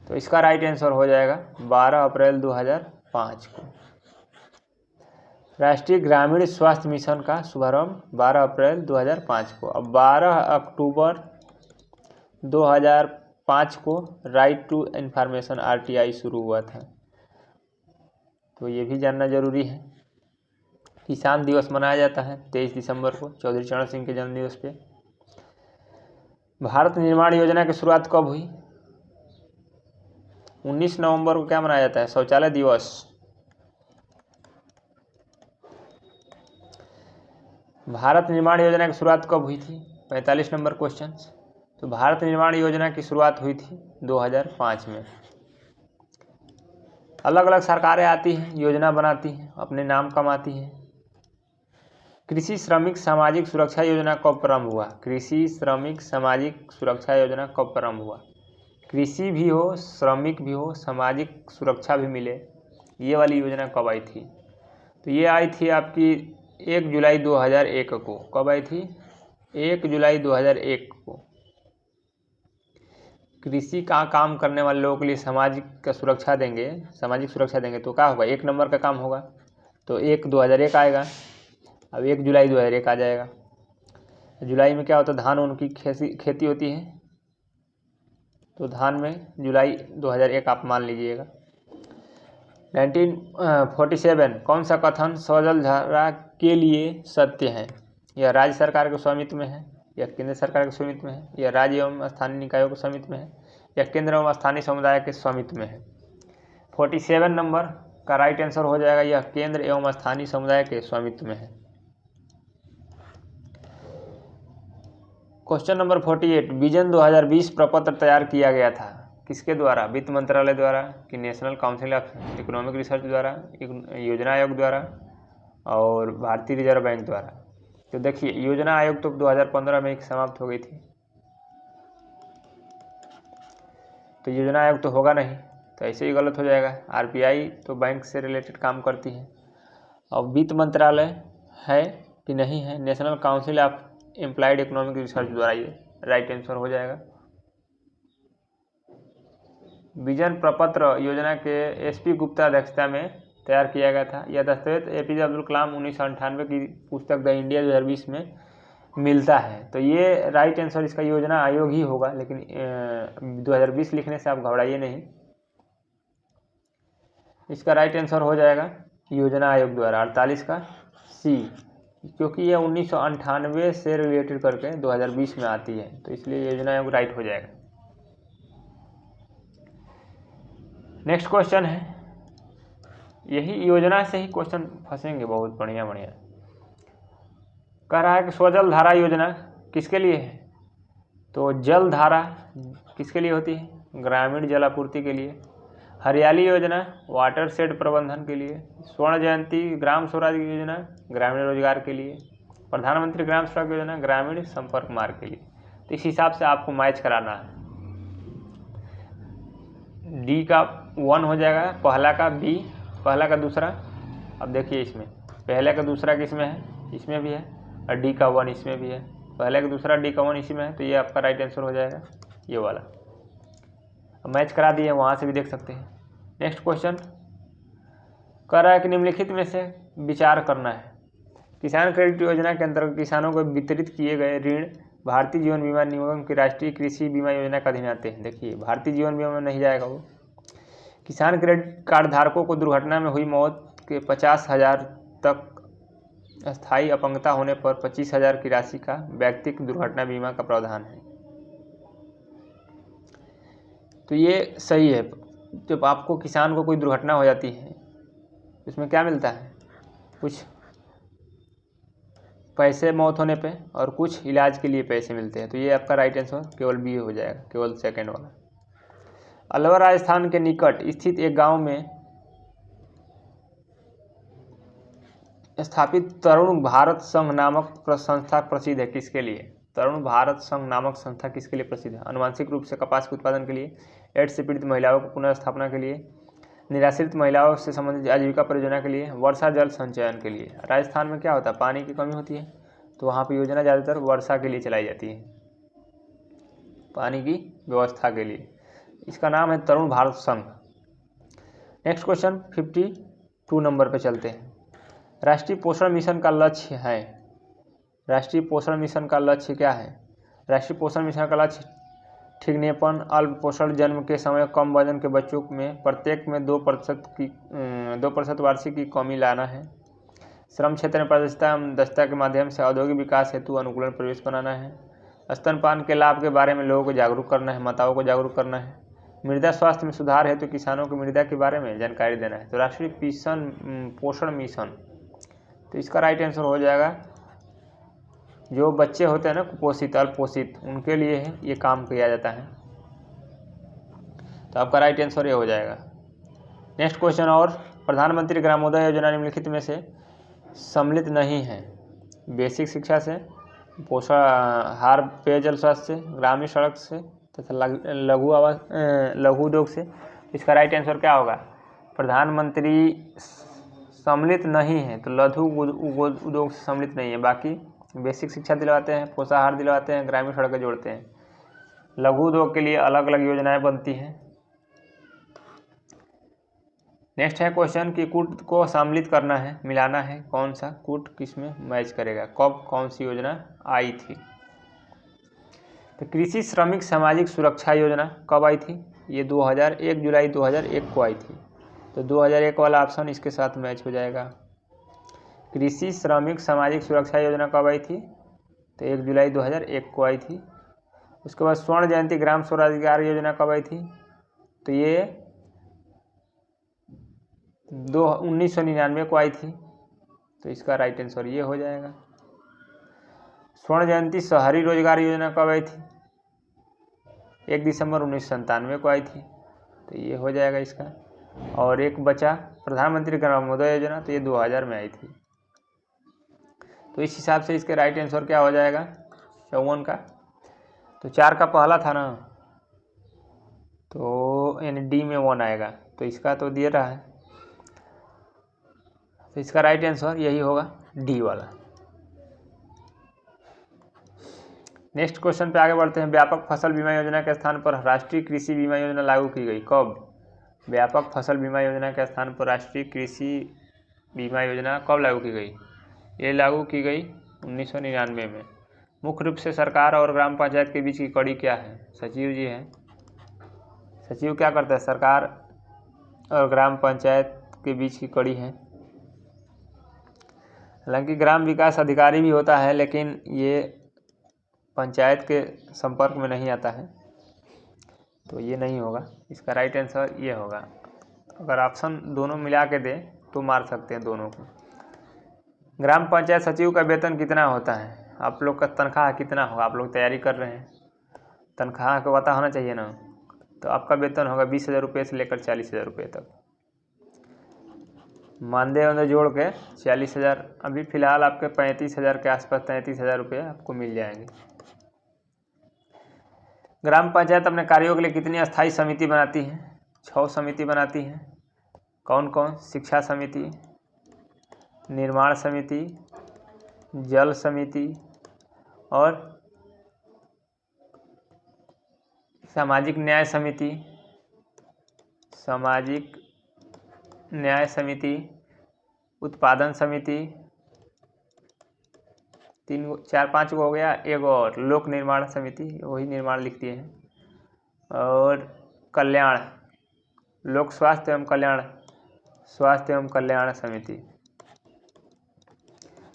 Speaker 1: तो इसका राइट आंसर हो जाएगा 12 अप्रैल 2005 को। राष्ट्रीय ग्रामीण स्वास्थ्य मिशन का शुभारंभ 12 अप्रैल 2005 को। अब 12 अक्टूबर 2005 को राइट टू इन्फॉर्मेशन RTI शुरू हुआ था। तो ये भी जानना जरूरी है। किसान दिवस मनाया जाता है 23 दिसंबर को, चौधरी चरण सिंह के जन्मदिवस पे। भारत निर्माण योजना की शुरुआत कब हुई? 19 नवंबर को क्या मनाया जाता है? शौचालय दिवस। भारत निर्माण योजना की शुरुआत कब हुई थी? 45 नंबर क्वेश्चन। तो भारत निर्माण योजना की शुरुआत हुई थी 2005 में। अलग अलग सरकारें आती हैं, योजना बनाती हैं, अपने नाम कमाती हैं। कृषि श्रमिक सामाजिक सुरक्षा योजना कब प्रारंभ हुआ? कृषि श्रमिक सामाजिक सुरक्षा योजना कब प्रारंभ हुआ? कृषि भी हो, श्रमिक भी हो, सामाजिक सुरक्षा भी मिले, ये वाली योजना कब आई थी? तो ये आई थी आपकी 1 जुलाई 2001 को। कब आई थी? 1 जुलाई 2001 को। कृषि का काम करने वाले लोगों के लिए सामाजिक सुरक्षा देंगे, सामाजिक सुरक्षा देंगे तो क्या होगा? 1 नंबर का काम होगा, तो 1/2001 आएगा। अब 1 जुलाई 2001 आ जाएगा। जुलाई में क्या होता है? धान उनकी खेती होती है, तो धान में जुलाई 2001 आप मान लीजिएगा। 1947 कौन सा कथन सौजलधारा के लिए सत्य है? यह राज्य सरकार के स्वामित्व में है, या केंद्र सरकार के स्वामित्व में है, या राज्य एवं स्थानीय निकायों के स्वामित्व में है, या केंद्र एवं स्थानीय समुदाय के स्वामित्व में है? 47 नंबर का राइट आंसर हो जाएगा यह केंद्र एवं स्थानीय समुदाय के स्वामित्व में है। क्वेश्चन नंबर 48, विजन 2020 प्रपत्र तैयार किया गया था किसके द्वारा? वित्त मंत्रालय द्वारा, कि national council of economic research द्वारा, योजना आयोग द्वारा, और भारतीय रिजर्व बैंक द्वारा? तो देखिए योजना आयोग तो 2015 में समाप्त हो गई थी, तो योजना आयोग तो होगा नहीं, तो ऐसे ही गलत हो जाएगा। RBI तो बैंक से रिलेटेड काम करती है। और वित्त मंत्रालय है कि नहीं है? National council of employed economic research द्वारा, ये राइट आंसर हो जाएगा। विजन प्रपत्र योजना के SP गुप्ता अध्यक्षता में तैयार किया गया था। यह दस्तावेज APJ अब्दुल कलाम 1998 की पुस्तक द इंडिया 2020 में मिलता है। तो ये राइट आंसर इसका योजना आयोग ही होगा, लेकिन 2020 लिखने से आप घबराइए नहीं। इसका राइट आंसर हो जाएगा योजना आयोग द्वारा 48 का सी, क्योंकि यह 1998 से रिलेटेड करके 2020 में आती है, तो इसलिए योजना आयोग राइट हो जाएगा। नेक्स्ट क्वेश्चन है, यही योजना से ही क्वेश्चन फंसेंगे बहुत बढ़िया बढ़िया। कह रहा है कि स्वजल धारा योजना किसके लिए है? तो जल धारा किसके लिए होती है? ग्रामीण जल आपूर्ति के लिए। हरियाली योजना वाटर शेड प्रबंधन के लिए। स्वर्ण जयंती ग्राम स्वराज योजना ग्रामीण रोजगार के लिए। प्रधानमंत्री ग्राम सड़क योजना ग्रामीण संपर्क मार्ग के लिए। तो इस हिसाब से आपको मैच कराना है। डी का 1 हो जाएगा, पहला का बी, पहला का दूसरा। अब देखिए इसमें पहले का दूसरा किसमें है? इसमें भी है, और डी का 1 इसमें भी है। पहले का दूसरा डी का 1 इसी में है, तो ये आपका राइट आंसर हो जाएगा ये वाला। अब मैच करा दिए, वहाँ से भी देख सकते हैं। नेक्स्ट क्वेश्चन कह रहा है कि निम्नलिखित में से विचार करना है। किसान क्रेडिट योजना के अंतर्गत किसानों को वितरित किए गए ऋण भारतीय जीवन बीमा निगम की राष्ट्रीय कृषि बीमा योजना का अधीन आते हैं। देखिए भारतीय जीवन बीमा में नहीं जाएगा वो। किसान क्रेडिट कार्ड धारकों को दुर्घटना में हुई मौत के 50,000 तक अस्थायी अपंगता होने पर 25,000 की राशि का व्यक्तिगत दुर्घटना बीमा का प्रावधान है। तो ये सही है। जब आपको किसान को कोई दुर्घटना हो जाती है, इसमें क्या मिलता है? कुछ पैसे मौत होने पे और कुछ इलाज के लिए पैसे मिलते हैं। तो ये आपका राइट आंसर केवल बी हो जाएगा, केवल सेकंड वाला। अलवर राजस्थान के निकट स्थित एक गांव में स्थापित तरुण भारत संघ नामक संस्था प्रसिद्ध है। किसके लिए? तरुण भारत संघ नामक संस्था किसके लिए प्रसिद्ध है? आनुवंशिक रूप से कपास के उत्पादन के लिए, एड्स से पीड़ित महिलाओं को पुनर्स्थापना के लिए, निराश्रित महिलाओं से संबंधित आजीविका परियोजना के लिए, वर्षा जल संचयन के लिए। राजस्थान में क्या होता है? पानी की कमी होती है, तो वहाँ पर योजना ज़्यादातर वर्षा के लिए चलाई जाती है, पानी की व्यवस्था के लिए। इसका नाम है तरुण भारत संघ। नेक्स्ट क्वेश्चन 52 नंबर पे चलते हैं। राष्ट्रीय पोषण मिशन का लक्ष्य है। राष्ट्रीय पोषण मिशन का लक्ष्य क्या है? राष्ट्रीय पोषण मिशन का लक्ष्य ठिगनेपन, अल्प पोषण, जन्म के समय कम वजन के बच्चों में प्रत्येक में 2% वार्षिक की कमी लाना है। श्रम क्षेत्र में पारदर्शिता एवं दक्षता के माध्यम से औद्योगिक विकास हेतु अनुकूलन परिवेश बनाना है। स्तनपान के लाभ के बारे में लोगों को जागरूक करना है, माताओं को जागरूक करना है। मृदा स्वास्थ्य में सुधार हेतु किसानों को मृदा के बारे में जानकारी देना है। तो राष्ट्रीय पोषण मिशन, तो इसका राइट आंसर हो जाएगा जो बच्चे होते हैं ना कुपोषित, अल्पोषित, उनके लिए ये काम किया जाता है। तो आपका राइट आंसर ये हो जाएगा। नेक्स्ट क्वेश्चन, और प्रधानमंत्री ग्रामोदय योजना निम्नलिखित में से सम्मिलित नहीं है। बेसिक शिक्षा से, पोषण आहार पेयजल स्वास्थ्य से, ग्रामीण सड़क से तथा लघु उद्योग से। इसका राइट आंसर क्या होगा? प्रधानमंत्री सम्मिलित नहीं है, तो लघु उद्योग से सम्मिलित नहीं है। बाकी बेसिक शिक्षा दिलवाते हैं, पोषाहार दिलवाते हैं, ग्रामीण सड़कें जोड़ते हैं। लघु उद्योग के लिए अलग अलग योजनाएं बनती हैं। नेक्स्ट है क्वेश्चन कि कूट को सम्मिलित करना है, मिलाना है, कौन सा कूट किस में मैच करेगा, कब कौन सी योजना आई थी? तो कृषि श्रमिक सामाजिक सुरक्षा योजना कब आई थी? ये 1 जुलाई 2001 को आई थी। तो 2001 वाला ऑप्शन इसके साथ मैच हो जाएगा। कृषि श्रमिक सामाजिक सुरक्षा योजना कब आई थी? तो 1 जुलाई 2001 को आई थी। उसके बाद स्वर्ण जयंती ग्राम स्वरोजगार योजना कब आई थी? तो ये 1999 को आई थी। तो इसका राइट आंसर ये हो जाएगा। स्वर्ण जयंती शहरी रोजगार योजना कब आई थी? 1 दिसंबर 1997 को आई थी। तो ये हो जाएगा इसका। और एक बचा प्रधानमंत्री ग्रामोदय योजना, तो ये 2000 में आई थी। तो इस हिसाब से इसके राइट आंसर क्या हो जाएगा 54 का। तो 4 का पहला था ना, तो यानी डी में 1 आएगा। तो इसका तो दे रहा है, तो इसका राइट आंसर यही होगा डी वाला। नेक्स्ट क्वेश्चन पे आगे बढ़ते हैं। व्यापक फसल बीमा योजना के स्थान पर राष्ट्रीय कृषि बीमा योजना लागू की गई कब? व्यापक फसल बीमा योजना के स्थान पर राष्ट्रीय कृषि बीमा योजना कब लागू की गई? ये लागू की गई 1999 में। मुख्य रूप से सरकार और ग्राम पंचायत के बीच की कड़ी क्या है? सचिव जी हैं। सचिव क्या करता है? सरकार और ग्राम पंचायत के बीच की कड़ी है। हालांकि ग्राम विकास अधिकारी भी होता है, लेकिन ये पंचायत के संपर्क में नहीं आता है, तो ये नहीं होगा। इसका राइट आंसर ये होगा। अगर ऑप्शन दोनों मिला के दें तो मार सकते हैं दोनों को। ग्राम पंचायत सचिव का वेतन कितना होता है? आप लोग का तनख्वाह कितना होगा? आप लोग तैयारी कर रहे हैं, तनख्वाह को पता होना चाहिए ना। तो आपका वेतन होगा 20,000 रुपये से लेकर 40,000 रुपये तक। मानदेय वानदेय जोड़ के 40,000, अभी फ़िलहाल आपके 35,000 के आसपास 33,000 रुपये आपको मिल जाएंगे। ग्राम पंचायत अपने कार्यों के लिए कितनी अस्थायी समिति बनाती है? 6 समिति बनाती हैं। कौन कौन? शिक्षा समिति, निर्माण समिति, जल समिति और सामाजिक न्याय समिति। सामाजिक न्याय समिति, उत्पादन समिति, 3 4 5 गो हो गया। एक और लोक निर्माण समिति, वही निर्माण लिखती है। और कल्याण, लोक स्वास्थ्य एवं कल्याण समिति।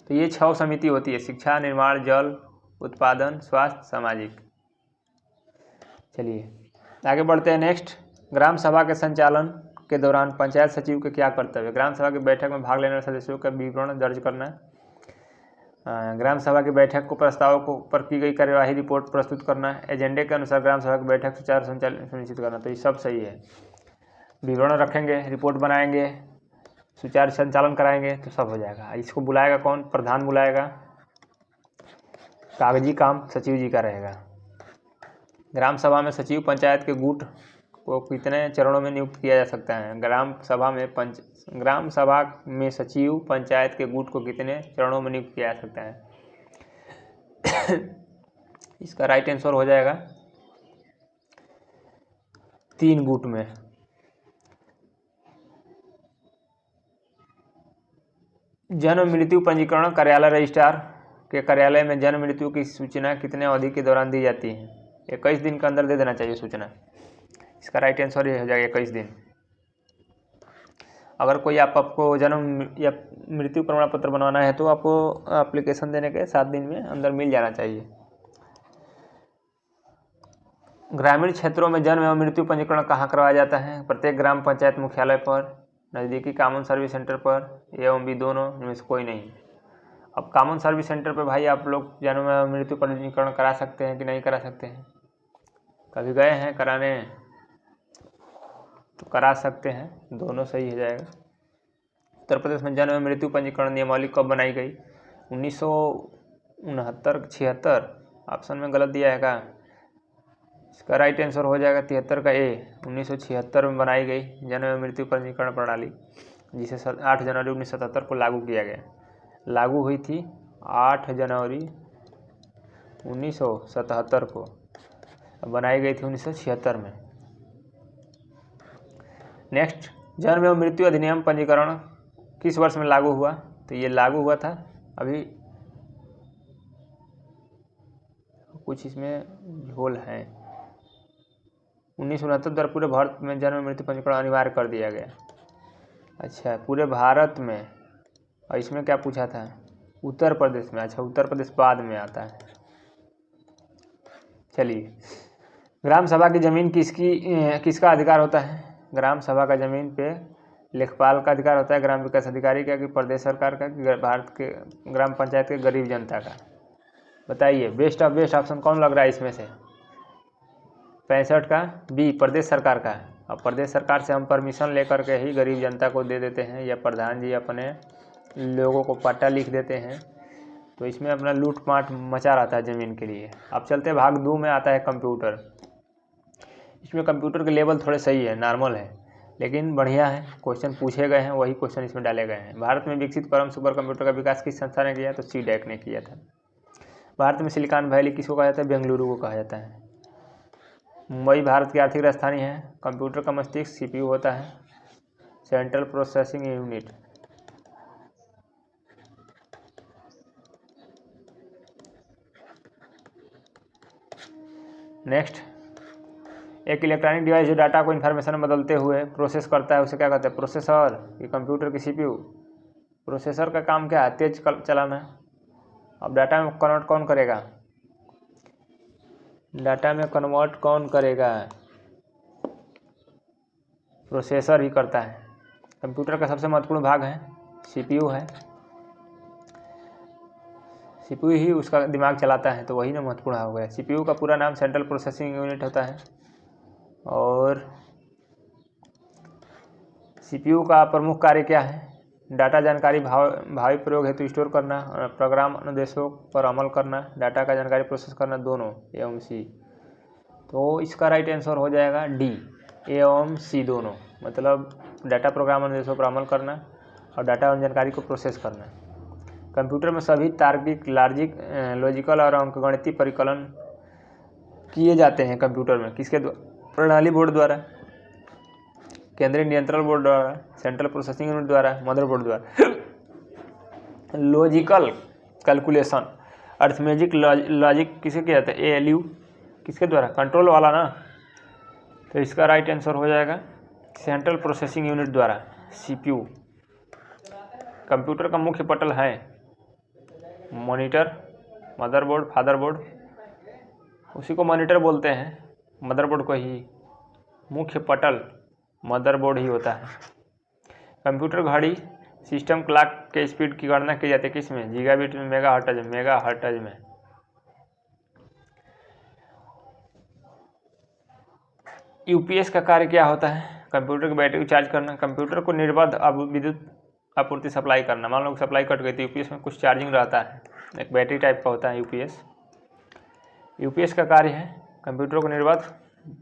Speaker 1: तो ये 6 समिति होती है: शिक्षा, निर्माण, जल, उत्पादन, स्वास्थ्य, सामाजिक। चलिए आगे बढ़ते हैं। नेक्स्ट, ग्राम सभा के संचालन के दौरान पंचायत सचिव के क्या कर्तव्य? ग्राम सभा की बैठक में भाग लेने वाले सदस्यों का विवरण दर्ज करना। ग्राम सभा की बैठक को प्रस्तावों को पर की गई कार्यवाही रिपोर्ट प्रस्तुत करना। एजेंडे के अनुसार ग्राम सभा की बैठक सुचारू संचालन सुनिश्चित करना। तो ये सब सही है। विवरण रखेंगे, रिपोर्ट बनाएंगे, सुचारू संचालन कराएंगे तो सब हो जाएगा। इसको बुलाएगा कौन? प्रधान बुलाएगा। कागजी काम सचिव जी का रहेगा। ग्राम सभा में सचिव पंचायत के गुट को कितने चरणों में नियुक्त किया जा सकता है? ग्राम सभा में सचिव पंचायत के गुट को कितने चरणों में नियुक्त किया जा सकता है? इसका राइट आंसर हो जाएगा 3 गुट में। जन्म मृत्यु पंजीकरण कार्यालय रजिस्ट्रार के कार्यालय में जन्म मृत्यु की सूचना कितने अवधि के दौरान दी जाती है? 21 दिन के अंदर दे देना चाहिए सूचना। इसका राइट आंसर ये हो जाएगा 21 दिन। अगर कोई आपको जन्म या मृत्यु प्रमाण पत्र बनवाना है तो आपको एप्लीकेशन देने के 7 दिन में अंदर मिल जाना चाहिए। ग्रामीण क्षेत्रों में जन्म एवं मृत्यु पंजीकरण कहाँ करवाया जाता है? प्रत्येक ग्राम पंचायत मुख्यालय पर, नज़दीकी कॉमन सर्विस सेंटर पर, एवं भी दोनों, इनमें से कोई नहीं। अब कॉमन सर्विस सेंटर पर भाई आप लोग जन्म एवं मृत्यु पंजीकरण करा सकते हैं कि नहीं करा सकते हैं? कभी गए हैं कराने? तो करा सकते हैं, दोनों सही हो जाएगा। उत्तर प्रदेश में जन्म एवं मृत्यु पंजीकरण नियमावली कब बनाई गई? 1969 76? ऑप्शन में गलत दिया है का? इसका राइट आंसर हो जाएगा 73 का ए। 1976 में बनाई गई जन्म एवं मृत्यु पंजीकरण प्रणाली, जिसे 8 जनवरी 1977 को लागू किया गया। लागू हुई थी 8 जनवरी 1977 को, बनाई गई थी 1976 में। नेक्स्ट, जन्म एवं मृत्यु अधिनियम पंजीकरण किस वर्ष में लागू हुआ? तो ये लागू हुआ था अभी, कुछ इसमें झोल है। 1969 द्वारा पूरे भारत में जन्म मृत्यु पंजीकरण अनिवार्य कर दिया गया। अच्छा, पूरे भारत में। और इसमें क्या पूछा था? उत्तर प्रदेश में। अच्छा, उत्तर प्रदेश बाद में आता है। चलिए, ग्राम सभा की जमीन किसका अधिकार होता है? ग्राम सभा का जमीन पे लेखपाल का अधिकार होता है, ग्राम विकास अधिकारी का, कि प्रदेश सरकार का, कि भारत के ग्राम पंचायत के गरीब जनता का? बताइए, बेस्ट ऑफ बेस्ट ऑप्शन कौन लग रहा है इसमें से? 65 का बी, प्रदेश सरकार का। अब प्रदेश सरकार से हम परमिशन लेकर के ही गरीब जनता को दे देते हैं, या प्रधान जी अपने लोगों को पट्टा लिख देते हैं, तो इसमें अपना लूटपाट मचा रहता है ज़मीन के लिए। अब चलते भाग 2 में आता है कंप्यूटर। इसमें कंप्यूटर के लेवल थोड़े सही है, नॉर्मल है, लेकिन बढ़िया है। क्वेश्चन पूछे गए हैं, वही क्वेश्चन इसमें डाले गए हैं। भारत में विकसित परम सुपर कंप्यूटर का विकास किस संस्था ने किया? तो CDAC ने किया था। भारत में सिलिकॉन वैली किसको कहा जाता है? बेंगलुरु को कहा जाता है। मुंबई भारत की आर्थिक राजधानी है। कंप्यूटर का मस्तिष्क CPU होता है, सेंट्रल प्रोसेसिंग यूनिट। नेक्स्ट, एक इलेक्ट्रॉनिक डिवाइस जो डाटा को इन्फॉर्मेशन में बदलते हुए प्रोसेस करता है उसे क्या कहते हैं? प्रोसेसर। ये कंप्यूटर की सीपीयू। प्रोसेसर का काम क्या है? तेज चलाना। अब डाटा में कन्वर्ट कौन करेगा? डाटा में कन्वर्ट कौन करेगा? प्रोसेसर ही करता है। कंप्यूटर का सबसे महत्वपूर्ण भाग है सीपीयू है। सीपीयू ही उसका दिमाग चलाता है, तो वही ना महत्वपूर्ण हो गया। सीपीयू का पूरा नाम सेंट्रल प्रोसेसिंग यूनिट होता है। और सीपीयू का प्रमुख कार्य क्या है? डाटा जानकारी भावी प्रयोग हेतु स्टोर करना, प्रोग्राम अनुदेशों पर अमल करना, डाटा का जानकारी प्रोसेस करना, दोनों एवं सी। तो इसका राइट आंसर हो जाएगा डी, एवं सी दोनों। मतलब डाटा प्रोग्राम अनुदेशों पर अमल करना और डाटा एवं जानकारी को प्रोसेस करना। कंप्यूटर में सभी तार्किक, लॉजिकल और अंकगणितीय परिकलन किए जाते हैं कंप्यूटर में किसके द्वारा? प्रणाली बोर्ड द्वारा, केंद्रीय नियंत्रण बोर्ड द्वारा, सेंट्रल प्रोसेसिंग यूनिट द्वारा, मदरबोर्ड द्वारा। लॉजिकल कैलकुलेशन, अर्थमेटिक लॉजिक किसे किया जाता है? एएलयू। किसके द्वारा? कंट्रोल वाला ना। तो इसका राइट आंसर हो जाएगा सेंट्रल प्रोसेसिंग यूनिट द्वारा, सीपीयू। कंप्यूटर का मुख्य पटल है मॉनिटर, मदरबोर्ड, फादरबोर्ड। उसी को मॉनिटर बोलते हैं, मदरबोर्ड को ही मुख्य पटल मदरबोर्ड ही होता है। कंप्यूटर घड़ी सिस्टम क्लॉक के स्पीड की गणना की जाती है किस में? गीगाबिट में, मेगाहर्ट्ज में। यूपीएस का कार्य क्या होता है? कंप्यूटर की बैटरी को चार्ज करना, कंप्यूटर को निर्बाध विद्युत आपूर्ति सप्लाई करना। मान लो सप्लाई कट गई तो यूपीएस में कुछ चार्जिंग रहता है, एक बैटरी टाइप का होता है यूपीएस। यूपीएस का कार्य है कंप्यूटर को निर्बाध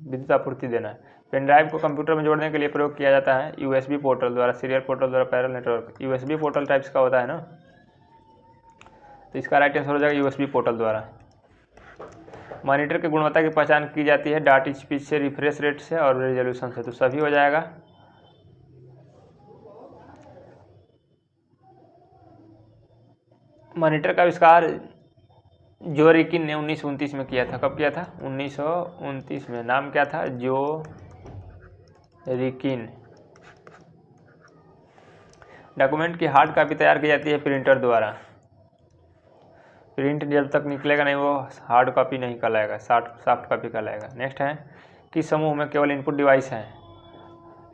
Speaker 1: विद्युत आपूर्ति देना। पेन ड्राइव को कंप्यूटर में जोड़ने के लिए प्रयोग किया जाता है यूएसबी पोर्टल द्वारा, सीरियल पोर्टल द्वारा, parallel network. USB portal types का होता है ना, तो इसका राइट आंसर हो जाएगा यूएसबी पोर्टल द्वारा। मॉनिटर की गुणवत्ता की पहचान की जाती है डाटा स्पीड से, रिफ्रेश रेट से और रेजोल्यूशन से। तो सभी हो जाएगा। मॉनिटर का आविष्कार जोरिकिन ने 1929 में किया था। कब किया था? 1929 में। नाम क्या था? जोरिकिन। डॉक्यूमेंट की हार्ड कॉपी तैयार की जाती है प्रिंटर द्वारा। प्रिंट जब तक निकलेगा नहीं वो हार्ड कॉपी नहीं कहलाएगा, सॉफ्ट कॉपी कहलाएगा। नेक्स्ट है, किस समूह में केवल इनपुट डिवाइस है?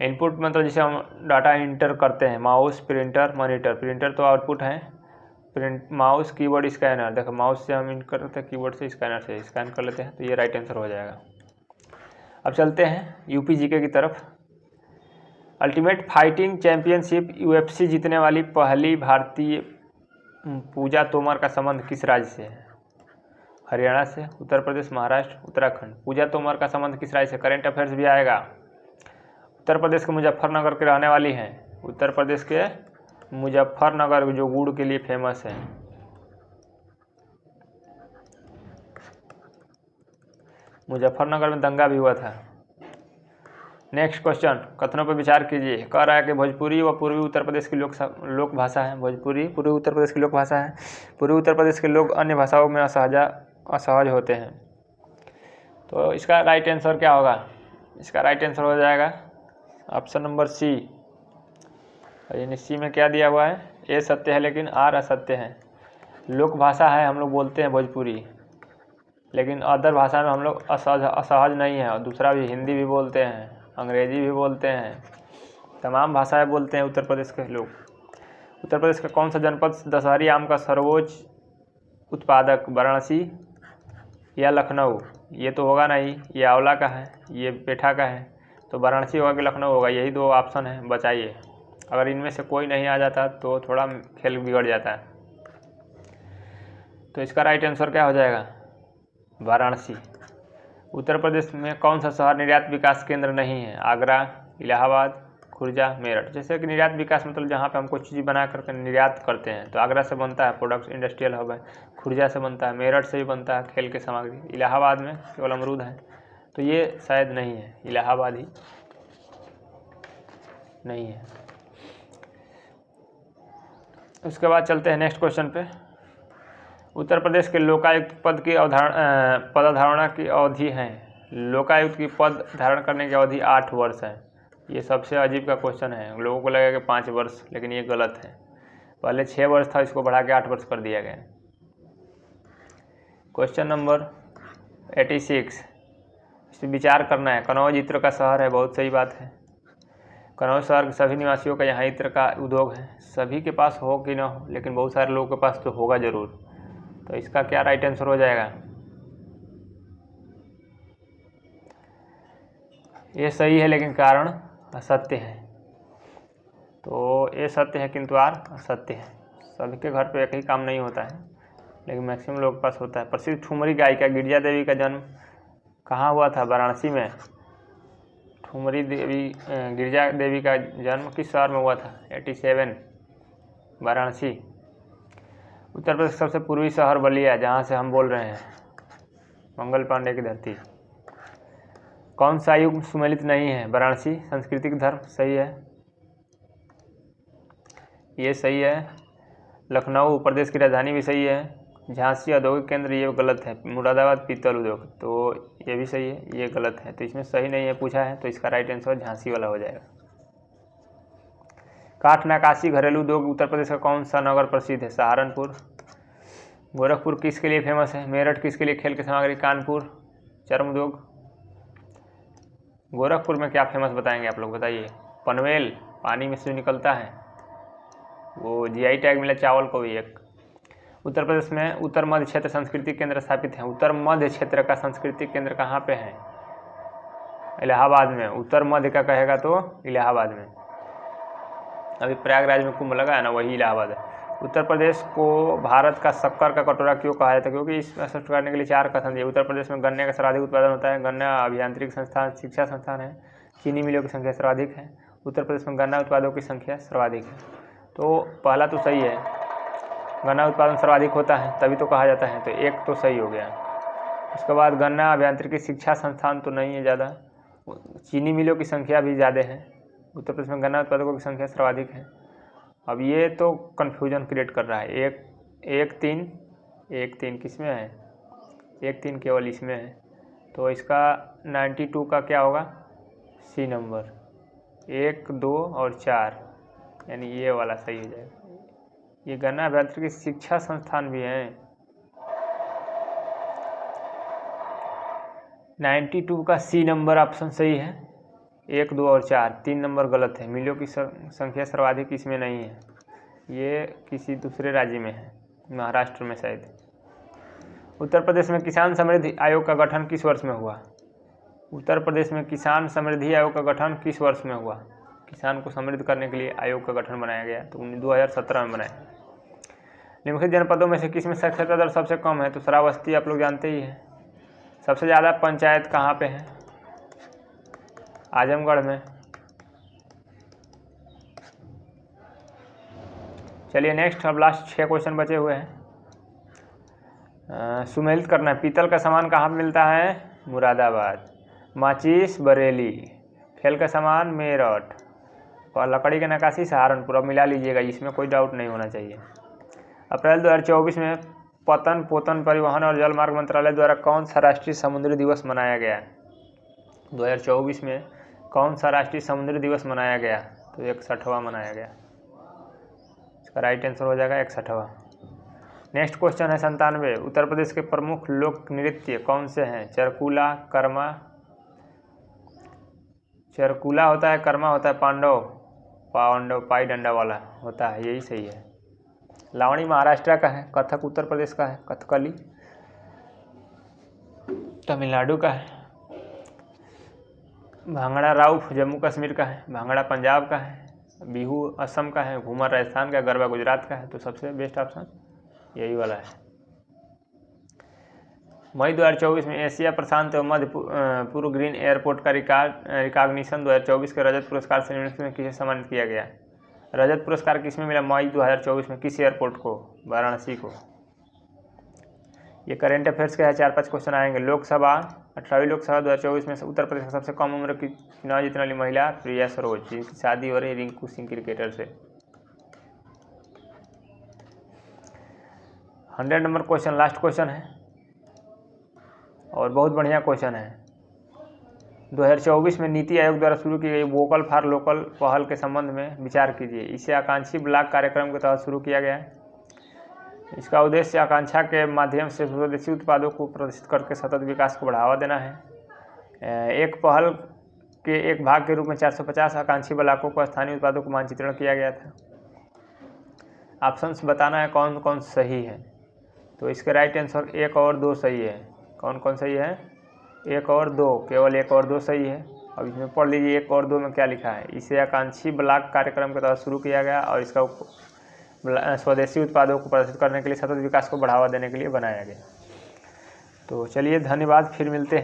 Speaker 1: इनपुट मतलब जिसे हम डाटा इंटर करते हैं, माउस, प्रिंटर, मॉनिटर। प्रिंटर तो आउटपुट है, माउस, कीबोर्ड, स्कैनर। देखो माउस से हम इन करते हैं, कीबोर्ड से, स्कैनर से स्कैन कर लेते हैं, तो ये राइट आंसर हो जाएगा। अब चलते हैं यूपीजीके की तरफ। अल्टीमेट फाइटिंग चैंपियनशिप यूएफसी जीतने वाली पहली भारतीय पूजा तोमर का संबंध किस राज्य से है? हरियाणा से, उत्तर प्रदेश, महाराष्ट्र, उत्तराखंड। पूजा तोमर का संबंध किस राज्य से? करेंट अफेयर्स भी आएगा। उत्तर प्रदेश के मुजफ्फरनगर के रहने वाली हैं। उत्तर प्रदेश के मुजफ्फरनगर जो गुड़ के लिए फेमस है। मुजफ्फरनगर में दंगा भी हुआ था। नेक्स्ट क्वेश्चन, कथनों पर विचार कीजिए। कह रहा है कि भोजपुरी व पूर्वी उत्तर प्रदेश की लोक भाषा है। भोजपुरी पूर्वी उत्तर प्रदेश की लोक भाषा है। पूर्वी उत्तर प्रदेश के लोग अन्य भाषाओं में असहज होते हैं। तो इसका राइट आंसर क्या होगा? इसका राइट आंसर हो जाएगा ऑप्शन नंबर सी। यानी सी में क्या दिया हुआ है? ए सत्य है लेकिन आर असत्य है। लोक भाषा है, हम लोग बोलते हैं भोजपुरी, लेकिन अदर भाषा में हम लोग असहज नहीं है। और दूसरा भी, हिंदी भी बोलते हैं, अंग्रेजी भी बोलते हैं, तमाम भाषाएं बोलते हैं उत्तर प्रदेश के लोग। उत्तर प्रदेश का कौन सा जनपद दशहरी आम का सर्वोच्च उत्पादक? वाराणसी या लखनऊ? ये तो होगा नहीं, ये आंवला का है, ये पेठा का है, तो वाराणसी होगा कि लखनऊ होगा? यही दो ऑप्शन है, बचाइए। अगर इनमें से कोई नहीं आ जाता तो थोड़ा खेल बिगड़ जाता है। तो इसका राइट आंसर क्या हो जाएगा? वाराणसी। उत्तर प्रदेश में कौन सा शहर निर्यात विकास केंद्र नहीं है? आगरा, इलाहाबाद, खुर्जा, मेरठ। जैसे कि निर्यात विकास मतलब जहाँ पे हम कोई चीज़ बना करके निर्यात करते हैं, तो आगरा से बनता है, प्रोडक्ट्स इंडस्ट्रियल हब है। खुर्जा से बनता है, मेरठ से भी बनता है खेल की सामग्री। इलाहाबाद में केवल अमरूद है, तो ये शायद नहीं है, इलाहाबाद ही नहीं है। उसके बाद चलते हैं नेक्स्ट क्वेश्चन पे। उत्तर प्रदेश के लोकायुक्त पद की पदधारणा की अवधि है लोकायुक्त की पद धारण करने की अवधि 8 वर्ष है। ये सबसे अजीब का क्वेश्चन है। लोगों को लगेगा कि 5 वर्ष, लेकिन ये गलत है। पहले 6 वर्ष था, इसको बढ़ा के 8 वर्ष कर दिया गया। क्वेश्चन नंबर 86, इस पर विचार करना है। कनौज इत्र का शहर है, बहुत सही बात है। कनौज शहर के सभी निवासियों का यहाँ इत्र का उद्योग है। सभी के पास हो कि ना हो, लेकिन बहुत सारे लोगों के पास तो होगा ज़रूर। तो इसका क्या राइट आंसर हो जाएगा? ये सही है, लेकिन कारण असत्य है। तो ये सत्य है किंतु आर असत्य है। सभी के घर पे एक ही काम नहीं होता है, लेकिन मैक्सिमम लोगों के पास होता है। प्रसिद्ध ठुमरी गायिका गिरिजा देवी का जन्म कहाँ हुआ था? वाराणसी में। ठुमरी देवी, गिरिजा देवी का जन्म किस शहर में हुआ था? 87, वाराणसी। उत्तर प्रदेश सबसे पूर्वी शहर बलिया, जहाँ से हम बोल रहे हैं, मंगल पांडे की धरती। कौन सा युग सुमेलित नहीं है? वाराणसी। सांस्कृतिक धर्म सही है, ये सही है। लखनऊ प्रदेश की राजधानी भी सही है। झांसी औद्योगिक केंद्र, ये गलत है। मुरादाबाद पीतल उद्योग, तो ये भी सही है, ये गलत है। तो इसमें सही नहीं है पूछा है, तो इसका राइट आंसर झांसी वाला हो जाएगा। काठ नक्काशी घरेलू उद्योग उत्तर प्रदेश का कौन सा नगर प्रसिद्ध है? सहारनपुर। गोरखपुर किसके लिए फेमस है? मेरठ किसके लिए खेल की सामग्री? कानपुर चर्म उद्योग। गोरखपुर में क्या फेमस बताएंगे आप लोग, बताइए। पनवेल, पानी में से निकलता है, वो जीआई टैग मिला चावल को भी एक। उत्तर प्रदेश में उत्तर मध्य क्षेत्र सांस्कृतिक केंद्र स्थापित है। उत्तर मध्य क्षेत्र का सांस्कृतिक केंद्र कहाँ पे है? इलाहाबाद में। उत्तर मध्य का कहेगा तो इलाहाबाद में। अभी प्रयागराज में कुंभ लगा है ना, वही इलाहाबाद है। उत्तर प्रदेश को भारत का शक्कर का कटोरा क्यों कहा जाता है? क्योंकि इसमें स्पष्ट करने के लिए 4 कथन दिए। उत्तर प्रदेश में गन्ने का सर्वाधिक उत्पादन होता है। गन्ना अभियांत्रिक संस्थान, शिक्षा संस्थान है। चीनी मिलों की संख्या सर्वाधिक है। उत्तर प्रदेश में गन्ना उत्पादों की संख्या सर्वाधिक है। तो पहला तो सही है, गन्ना उत्पादन सर्वाधिक होता है, तभी तो कहा जाता है। तो एक तो सही हो गया। उसके बाद गन्ना अभियांत्रिकी शिक्षा संस्थान तो नहीं है ज़्यादा। चीनी मिलों की संख्या भी ज़्यादा है। उत्तर प्रदेश में गन्ना उत्पादकों की संख्या सर्वाधिक है। अब ये तो कन्फ्यूजन क्रिएट कर रहा है। एक तीन किस में है? 1-3 केवल इसमें है। तो इसका 92 का क्या होगा? सी नंबर। 1, 2 और 4, यानी ये वाला सही हो जाएगा। ये गन्ना अभियांत्रिकी शिक्षा संस्थान भी है। 92 का सी नंबर ऑप्शन सही है। 1, 2 और 4, 3 नंबर गलत है। मिलों की संख्या सर्वाधिक इसमें नहीं है, ये किसी दूसरे राज्य में है, महाराष्ट्र में शायद। उत्तर प्रदेश में किसान समृद्धि आयोग का गठन किस वर्ष में हुआ? उत्तर प्रदेश में किसान समृद्धि आयोग का गठन किस वर्ष में हुआ? किसान को समृद्ध करने के लिए आयोग का गठन बनाया गया, तो 2017 में बनाया। निम्नलिखित जनपदों में से किस में साक्षरता दर सबसे कम है? तो श्रावस्ती आप लोग जानते ही हैं। सबसे ज़्यादा पंचायत कहाँ पे है? आजमगढ़ में। चलिए नेक्स्ट, अब लास्ट 6 क्वेश्चन बचे हुए हैं। सुमेलित करना है। पीतल का सामान कहाँ मिलता है? मुरादाबाद। माचिस बरेली। खेल का सामान मेरठ। और लकड़ी की नक्काशी सहारनपुर। अब मिला लीजिएगा, इसमें कोई डाउट नहीं होना चाहिए। अप्रैल 2024 में पोतन परिवहन और जल मार्ग मंत्रालय द्वारा कौन सा राष्ट्रीय समुद्री दिवस मनाया गया? 2024 में कौन सा राष्ट्रीय समुद्री दिवस मनाया गया? तो 61वां मनाया गया। इसका राइट आंसर हो जाएगा 61वां। नेक्स्ट क्वेश्चन है 97। उत्तर प्रदेश के प्रमुख लोक नृत्य कौन से हैं? चरकुला, कर्मा। चरकुला होता है, कर्मा होता है, पाई डंडा वाला होता है, यही सही है। लावणी महाराष्ट्र का है। कथक उत्तर प्रदेश का है। कथकली तमिलनाडु का है। भांगड़ा राउफ जम्मू कश्मीर का है। भांगड़ा पंजाब का है। बिहू असम का है। घूमर राजस्थान का, गरबा गुजरात का है। तो सबसे बेस्ट ऑप्शन यही वाला है। मई 2024 में एशिया प्रशांत एवं मध्य पूर्व ग्रीन एयरपोर्ट का रिकॉग्निशन 2024 के रजत पुरस्कार से निम्नलिखित में किसे सम्मानित किया गया? रजत पुरस्कार किसमें मिला मई 2024 में? किस एयरपोर्ट को? वाराणसी को। ये करेंट अफेयर्स के 4-5 क्वेश्चन आएंगे। लोकसभा 18वीं लोकसभा 2024 में उत्तर प्रदेश का सबसे कम उम्र की चुनाव जीतने वाली महिला प्रिया सरोज, जिनकी शादी हो रही है रिंकू सिंह क्रिकेटर से। 100 नंबर क्वेश्चन, लास्ट क्वेश्चन है और बहुत बढ़िया क्वेश्चन है। 2024 में नीति आयोग द्वारा शुरू की गई वोकल फॉर लोकल पहल के संबंध में विचार कीजिए। इसे आकांक्षी ब्लॉक कार्यक्रम के तहत शुरू किया गया है। इसका उद्देश्य आकांक्षा के माध्यम से स्वदेशी उत्पादों को प्रदर्शित करके सतत विकास को बढ़ावा देना है। एक पहल के एक भाग के रूप में 450 आकांक्षी ब्लॉकों को स्थानीय उत्पादों को मानचित्रण किया गया था। ऑप्शंस बताना है कौन कौन सही है। तो इसके राइट आंसर 1 और 2 सही है। कौन कौन सही है? 1 और 2, केवल 1 और 2 सही है। अब इसमें पढ़ लीजिए 1 और 2 में क्या लिखा है। इसे आकांक्षी ब्लॉक कार्यक्रम के तहत शुरू किया गया और इसका स्वदेशी उत्पादों को प्रदर्शित करने के लिए सतत विकास को बढ़ावा देने के लिए बनाया गया। तो चलिए धन्यवाद, फिर मिलते हैं।